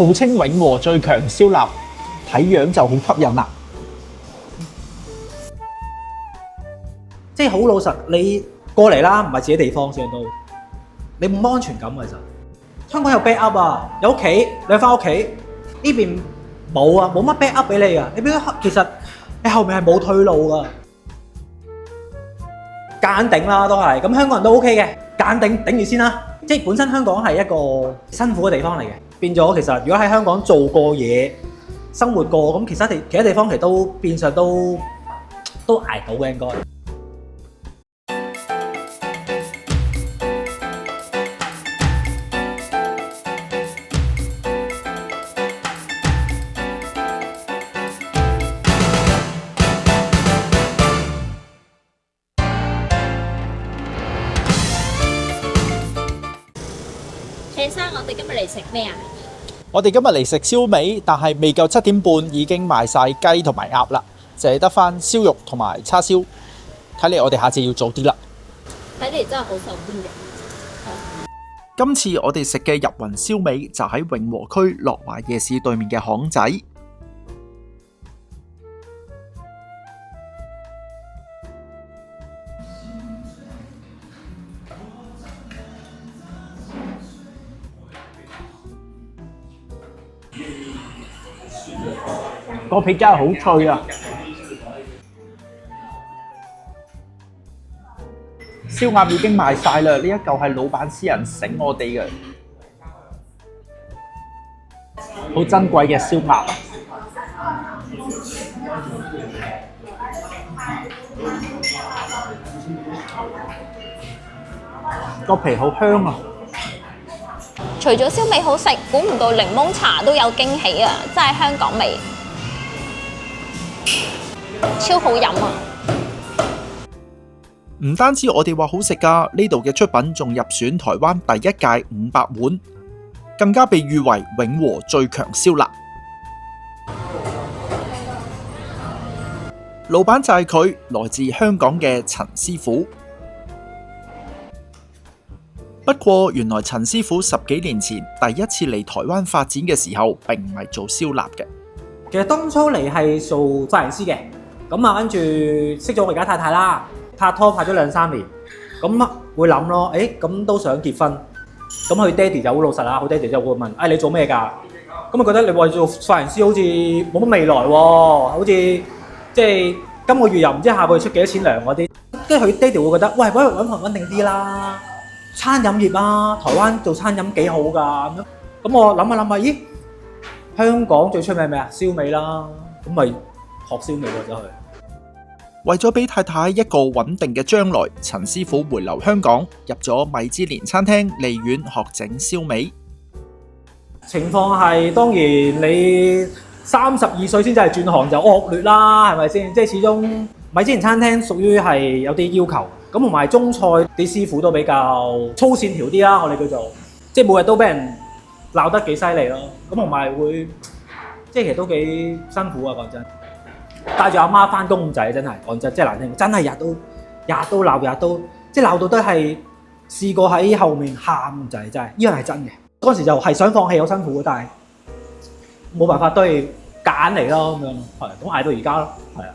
號稱永和最強燒臘，睇樣就好吸引啦。即係好老實，你過嚟啦，唔係自己地方先都，你冇安全感嘅其實。香港有 backup 啊，有屋企，你翻屋企呢邊冇啊，冇乜 backup 俾你啊。你邊其實你後面係冇退路噶，夾硬頂啦都係。咁香港人都 OK 嘅，夾硬頂住先啦。即係本身香港係一個辛苦嘅地方嚟嘅，變咗其實如果喺香港做過嘢、生活過，咁其他地方其實都變相都捱到嘅應該。謝生，我哋今日嚟食咩啊？我哋今日嚟食燒味，但係未夠7點半已經賣晒雞同埋鴨啦，淨係得翻燒肉同埋叉燒。睇嚟我哋下次要早啲啦。睇嚟真係好受歡迎。今次我哋食嘅入雲燒味就喺永和區樂華夜市對面嘅巷仔。個皮真係好脆啊！燒鴨已經賣晒啦，呢一嚿係老闆私人醒我哋嘅，好珍貴嘅燒鴨。個皮好香啊！除咗燒味好食，估唔到檸檬茶都有驚喜啊！真係香港味，超好飲啊！唔單止我哋話好食㗎，呢度嘅出品仲入選台灣第一屆500碗，更加被譽為永和最強燒臘。老闆就係佢，來自香港嘅陳師傅。不過原來陳師傅10幾年前第一次嚟台灣發展嘅時候，並唔係做燒臘嘅。其實當初嚟係做髮型師嘅，咁啊跟住識咗我而家太太啦，拍拖拍咗2-3年，咁會諗咯，咁都想結婚，咁佢爹哋就好老實啦，佢爹哋就會問，你做咩㗎？咁啊覺得你話做髮型師好似冇乜未來喎，好似即係今個月又唔知下個月出幾多錢糧嗰啲，跟住佢爹哋會覺得，喂，揾份穩定啲啦。餐飲業啊，台灣做餐飲幾好㗎咁樣。咁我諗下，咦？香港最出名咩啊？燒味啦，咁咪學燒味咯，走去。為咗俾太太一個穩定嘅將來，陳師傅回流香港，入咗米芝蓮餐廳利苑學整燒味。情況係當然你32歲先真係轉行就惡劣啦，係咪先？即係始終米芝蓮餐廳屬於係有啲要求。咁同埋中菜啲師傅都比較粗線條啲啦，我哋叫做，即係每日都俾人鬧得幾犀利咯。咁同埋會，即係其實都幾辛苦啊！講真，帶住阿媽翻工咁滯，真係講真，即係難聽，真係日都鬧，日都即係鬧到都係試過喺後面喊咁滯，真係呢樣係真嘅。嗰陣時就係想放棄，好辛苦，但係冇辦法都係夾硬嚟咯，咁樣係咁捱到而家咯，係啊。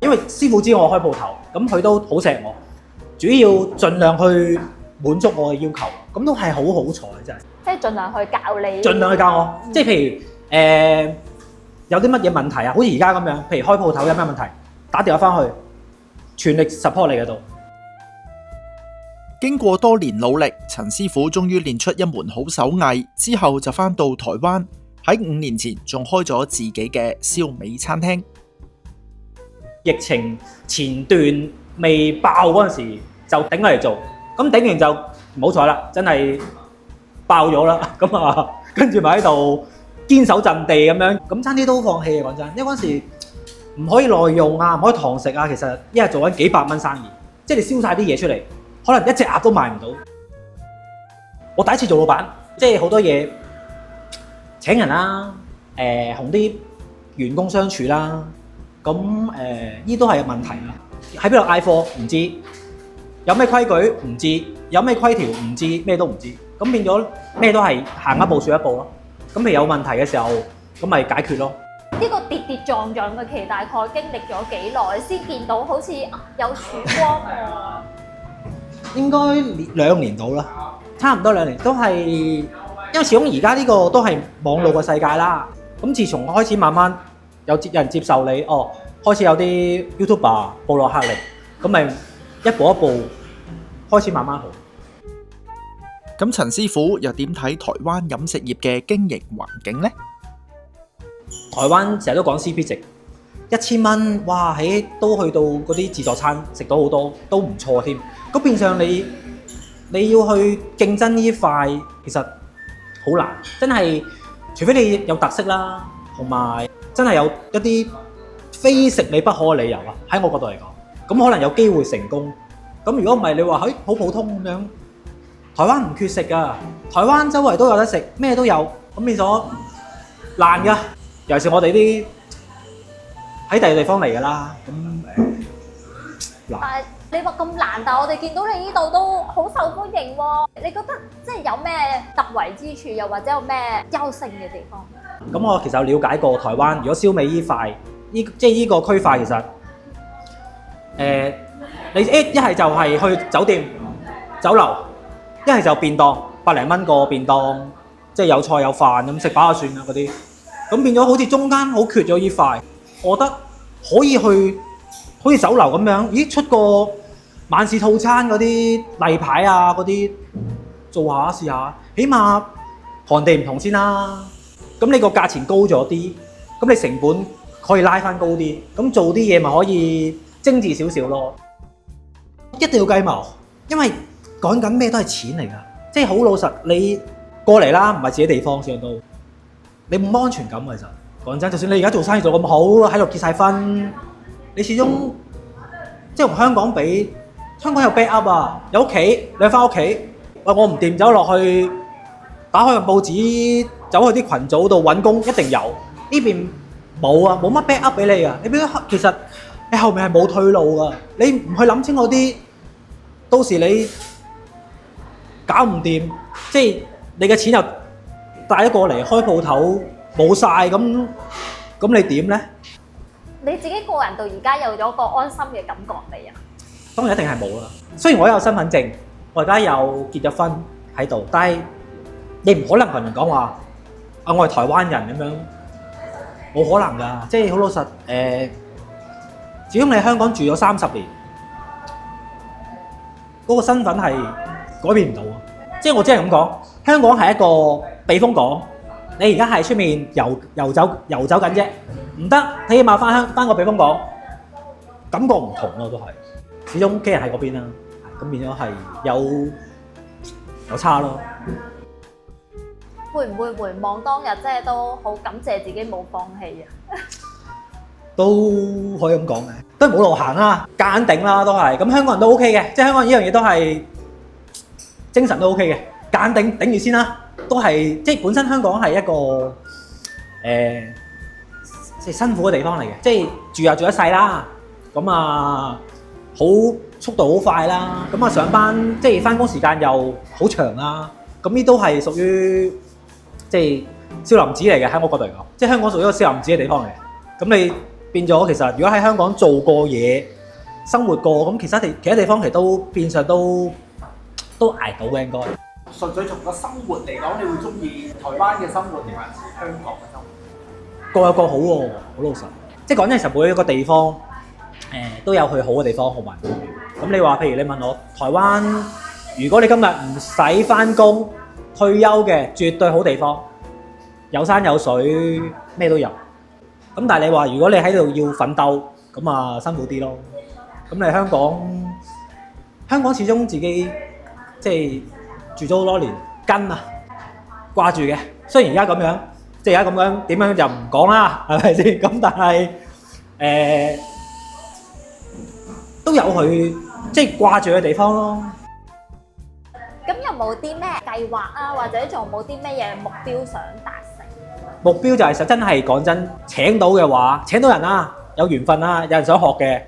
因為師傅知我開鋪頭，咁佢都好錫我。主要盡量去滿足我嘅要求，咁都係好好彩真係。即係盡量去教你。盡量去教我，即係譬如有啲乜嘢問題啊？好似而家咁樣，譬如開鋪頭有咩問題，打電話翻去，全力 support 你嗰度。經過多年努力，陳師傅終於練出一門好手藝，之後就翻到台灣，喺5年前仲開咗自己嘅燒味餐廳。疫情前段未爆嗰陣時就頂嚟做，咁頂完就唔好彩啦，真係爆咗啦，咁啊跟住咪喺度堅守陣地咁樣，咁差啲都放棄啊講真，因為嗰陣時唔可以內用啊，唔可以堂食啊，其實一日做緊幾百蚊生意，即係你燒晒啲嘢出嚟，可能一隻鴨都賣唔到。我第一次做老闆，即係好多嘢請人啦，同啲員工相處啦。咁呢都係問題啦。喺邊度嗌貨唔知，有咩規矩唔知，有咩規條唔知，咩都唔知。咁變咗咩都係行一步算一步咯。咁譬如有問題嘅時候，咁咪解決咯。呢個跌跌撞撞嘅期大概經歷咗幾耐先見到好似有曙光喎？應該2年到啦，差唔多2年，都係因為始終而家呢個都係網絡嘅世界啦。咁自從開始慢慢有人接受你，開始有啲 YouTuber 部落客嚟，咁咪一步一步開始慢慢好。咁陳師傅又點睇台灣飲食業嘅經營環境呢？台灣成日都講 CP 值，1000蚊，哇！都去到嗰啲自助餐食到好多，都唔錯添。咁變相你要去競爭呢塊，其實好難，真係除非你有特色啦，同埋真係有一啲非食你不可嘅理由啊！喺我角度嚟講，咁可能有機會成功。咁如果唔係，你話好普通咁樣，台灣唔缺食㗎，台灣周圍都有得食，咩都有，咁變咗難㗎。尤其是我哋啲喺第二地方嚟㗎啦，咁難。但係你話咁難，但係我哋見到你呢度都好受歡迎喎。你覺得即係有咩突圍之處，又或者有咩優勝嘅地方？咁我其實有了解過台灣，如果燒味呢塊，即係呢個區塊，其實你一係就係去酒店、酒樓，一係就便當，100零蚊個便當，即係有菜有飯咁食飽就算啦嗰啲。咁變咗好似中間好缺咗呢塊，我覺得可以去好似酒樓咁樣，咦出個晚市套餐嗰啲例牌啊嗰啲做下試下，起碼寒地唔同先啦。咁你個價錢高咗啲，咁你成本可以拉翻高啲，咁做啲嘢咪可以精緻少少咯。一定要計謀，因為講緊咩都係錢嚟㗎，即係好老實，你過嚟啦，唔係自己地方上都。你冇安全感其實，講真，就算你而家做生意做咁好，喺度結晒婚，你始終即係同香港比，香港有 backup 啊，有屋企，你翻屋企，喂我唔掂走落去，打開份報紙，走去啲群組度揾工，一定有。呢邊冇啊，冇乜 backup 俾你啊，你變咗其實你後面係冇退路㗎，你唔去諗清楚啲，到時你搞唔掂，即係你嘅錢又帶咗過嚟開鋪頭冇晒，咁你點咧？你自己個人到而家有咗個安心嘅感覺未啊？當然一定係冇啦。雖然我有身份證，我而家有結咗婚喺度，但係你唔可能同人講話我係台灣人咁樣，冇可能㗎。即係好老實始終你喺香港住咗30年，嗰個身份係改變唔到啊！即係我只係咁講，香港係一個避風港，你而家喺出面遊走緊啫，唔得，起碼翻個避風港，感覺唔同咯，都係始終屋企人喺嗰邊啦，咁變咗係有差咯。會唔會回望當日，即係都好感謝自己冇放棄啊？都可以咁講嘅，都係冇路行啦，夾硬頂啦，都係。咁香港人都 OK 嘅，即係香港人呢樣嘢都係精神都 OK 嘅，夾硬頂住先啦。都係即係本身香港係一個即係辛苦嘅地方嚟嘅，即係住又住一世啦，咁啊好速度好快啦，咁啊上班即係翻工時間又好長啦，咁呢都係屬於即係少林寺嚟嘅，喺我角度嚟講，即係香港屬於一個少林寺嘅地方嚟嘅。咁你變咗其實如果喺香港做過嘢、生活過，咁其他地方其實都變相都捱到嘅應該。純粹從個生活嚟講，你會中意台灣嘅生活定還是香港嘅生活？各有各好喎，好老實。即係講真，其實每一個地方都有佢好嘅地方，好埋。咁你話譬如你問我台灣，如果你今日唔使翻工退休嘅，絕對好地方，有山有水，咩都有。咁但係你話如果你喺度要奮鬥，咁啊辛苦啲咯。咁你香港始終自己即係住咗好多年，根啊掛住嘅。雖然而家咁樣，即係而家咁樣點樣就唔講啦，係咪先？咁但係都有佢即係掛住嘅地方咯。咁有冇啲咩計劃啊，或者仲有冇啲咩嘢目標想達成？目標就係實真係講真，請到嘅話，請到人啦，有緣分啦，有人想學嘅，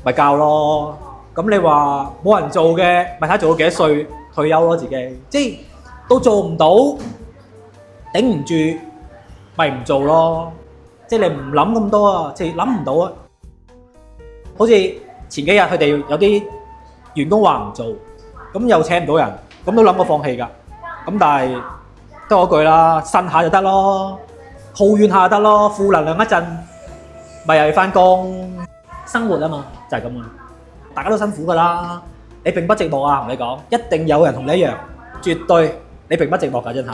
咪教咯。咁你話冇人做嘅，咪睇做到幾多歲退休咯自己。即係都做唔到，頂唔住咪唔做咯。即係你唔諗咁多啊，即係諗唔到啊。好似前幾日佢哋有啲員工話唔做，咁又請唔到人，咁都諗過放棄㗎。咁但係都嗰句啦，呻下就得咯，抱怨下就得咯，負能量一陣，咪又要翻工。生活啊嘛，就係咁啊，大家都辛苦㗎啦。你並不寂寞啊，同你講，一定有人同你一樣，絕對你並不寂寞㗎，真係。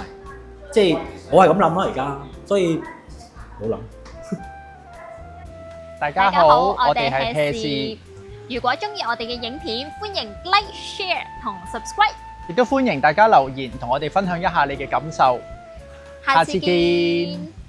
即係我係咁諗咯，而家，所以冇諗。大家好，我哋係 hea 事，如果中意我哋嘅影片，歡迎 like、share 同 subscribe。亦都歡迎大家留言同我哋分享一下你嘅感受。下次見。